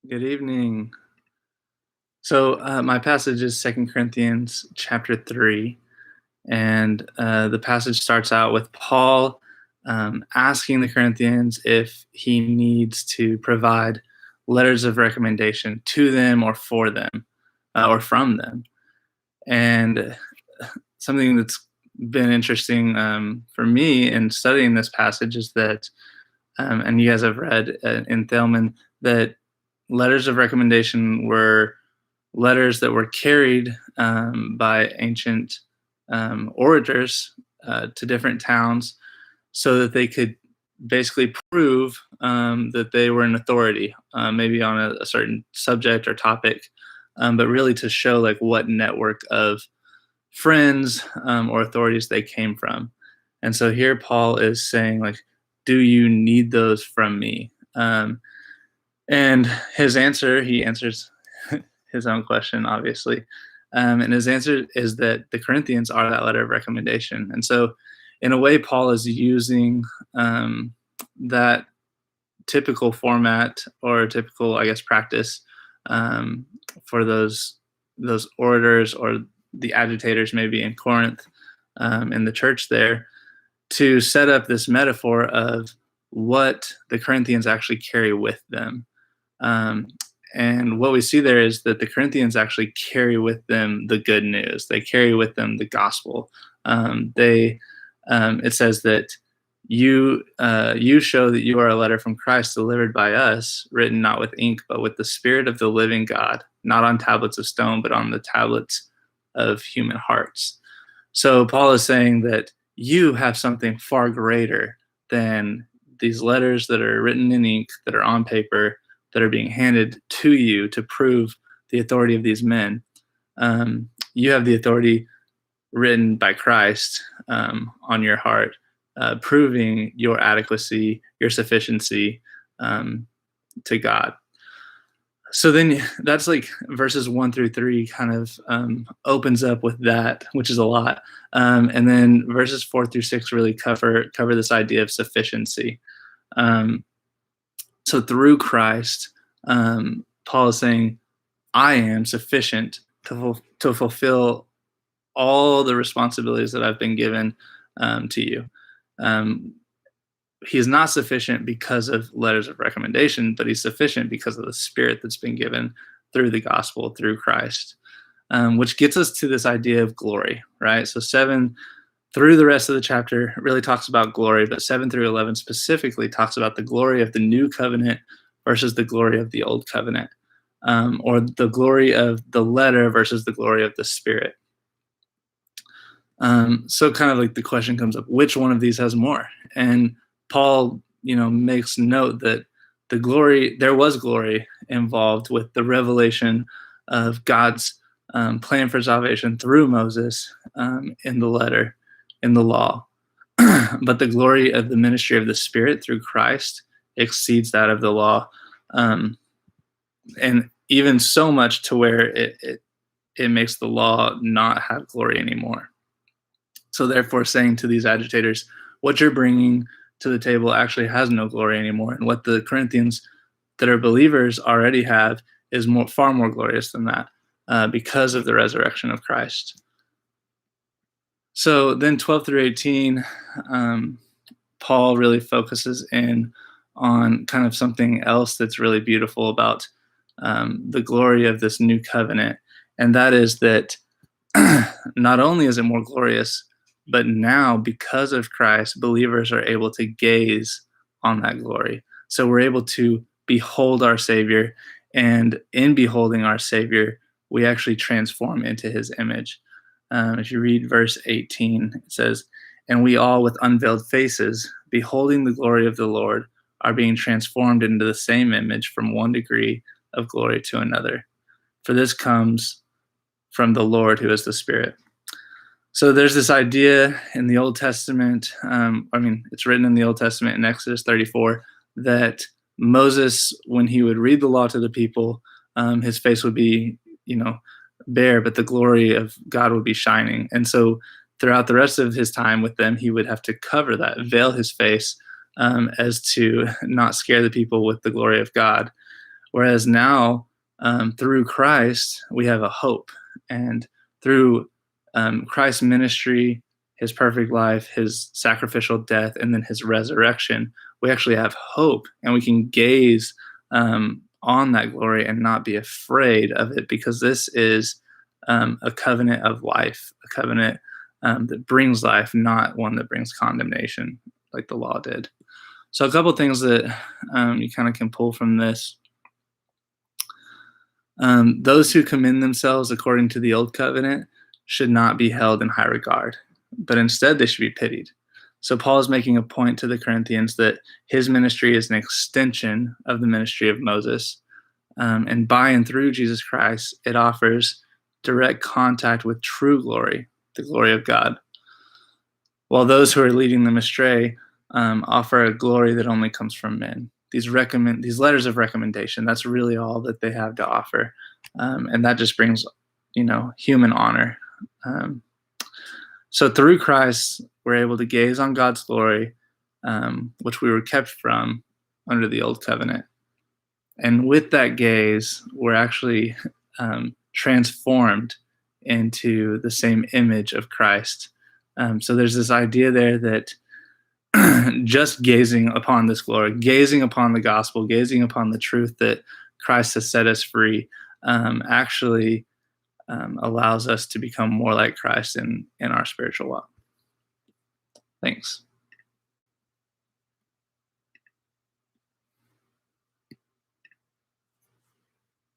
Good evening. So my passage is Second Corinthians chapter 3, and the passage starts out with Paul asking the Corinthians if he needs to provide letters of recommendation to them or for them or from them. And something that's been interesting for me in studying this passage is that, and you guys have read in Thelman, that letters of recommendation were letters that were carried by ancient orators to different towns so that they could basically prove that they were an authority, maybe on a certain subject or topic, but really to show like what network of friends or authorities they came from. And so here Paul is saying, like, do you need those from me? And his answer, he answers his own question, obviously. And his answer is that the Corinthians are that letter of recommendation. And so, in a way, Paul is using that typical format or typical, I guess, practice for those orators or the agitators, maybe in Corinth, in the church there, to set up this metaphor of what the Corinthians actually carry with them. Um, and what we see there is that the Corinthians actually carry with them the good news. They carry with them the gospel. It says that you show that you are a letter from Christ delivered by us, written not with ink, but with the Spirit of the living God, not on tablets of stone, but on the tablets of human hearts. So Paul is saying that you have something far greater than these letters that are written in ink, that are on paper, that are being handed to you to prove the authority of these men. You have the authority written by Christ on your heart, proving your adequacy, your sufficiency to God. So then that's like verses 1 through 3 kind of opens up with that, which is a lot. And then verses 4 through 6 really cover this idea of sufficiency. So through Christ, Paul is saying, I am sufficient to fulfill all the responsibilities that I've been given to you. He is not sufficient because of letters of recommendation, but he's sufficient because of the Spirit that's been given through the gospel, through Christ, which gets us to this idea of glory, right? So 7 through the rest of the chapter really talks about glory, but 7 through 11 specifically talks about the glory of the new covenant versus the glory of the old covenant, or the glory of the letter versus the glory of the Spirit. So kind of like the question comes up, which one of these has more? And Paul, makes note that there was glory involved with the revelation of God's plan for salvation through Moses in the letter, in the law. But the glory of the ministry of the Spirit through Christ exceeds that of the law. And even so much to where it makes the law not have glory anymore. So therefore saying to these agitators, what you're bringing to the table actually has no glory anymore. And what the Corinthians that are believers already have is far more glorious than that because of the resurrection of Christ. So then 12 through 18, Paul really focuses in on kind of something else that's really beautiful about the glory of this new covenant. And that is that not only is it more glorious, but now, because of Christ, believers are able to gaze on that glory. So we're able to behold our Savior, and in beholding our Savior, we actually transform into his image. If you read verse 18, it says, and we all with unveiled faces, beholding the glory of the Lord, are being transformed into the same image from one degree of glory to another. For this comes from the Lord, who is the Spirit. So there's this idea in the Old Testament, it's written in the Old Testament in Exodus 34, that Moses, when he would read the law to the people, his face would be, bare, but the glory of God would be shining. And so throughout the rest of his time with them, he would have to cover that, veil his face, as to not scare the people with the glory of God. Whereas now, through Christ, we have a hope. And through Christ's ministry, his perfect life, his sacrificial death, and then his resurrection, we actually have hope, and we can gaze on that glory and not be afraid of it, because this is a covenant of life, a covenant that brings life, not one that brings condemnation like the law did. So a couple things that you kind of can pull from this. Those who commend themselves according to the old covenant should not be held in high regard, but instead they should be pitied. So Paul is making a point to the Corinthians that his ministry is an extension of the ministry of Moses. And by and through Jesus Christ, it offers direct contact with true glory, the glory of God, while those who are leading them astray offer a glory that only comes from men. These letters of recommendation, that's really all that they have to offer. And that just brings, human honor. So through Christ, we're able to gaze on God's glory, which we were kept from under the old covenant. And with that gaze, we're actually transformed into the same image of Christ. So there's this idea there that just gazing upon this glory, gazing upon the gospel, gazing upon the truth that Christ has set us free, actually allows us to become more like Christ in our spiritual walk. Thanks.